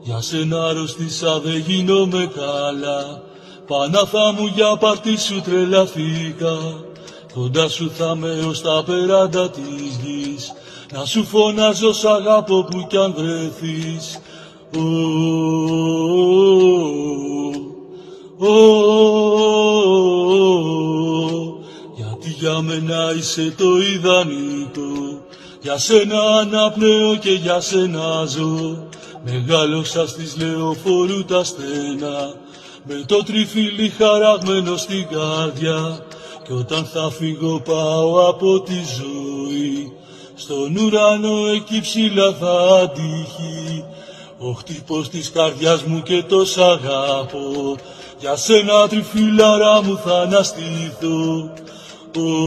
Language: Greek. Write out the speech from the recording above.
Για σένα αρρώστησα, δεν γίνομαι καλά. Πανάθα μου για πάρτι σου τρελαθήκα. Κοντά σου θα με ως τα περάντα της γης. Να σου φωνάζω σ' αγάπω που κι αν βρεθείς. Γιατί για μένα είσαι το ιδανικό. Για σένα αναπνέω και για σένα ζω. Μεγάλωσα στις λεωφόρου τα στενά, με το τριφύλι χαραγμένο στην καρδιά. Κι όταν θα φύγω πάω από τη ζωή, στον ουρανό εκεί ψηλά θα αντύχει ο χτύπος της καρδιάς μου και το σ' αγαπώ. Για σένα τριφύλαρα μου θα αναστηθώ.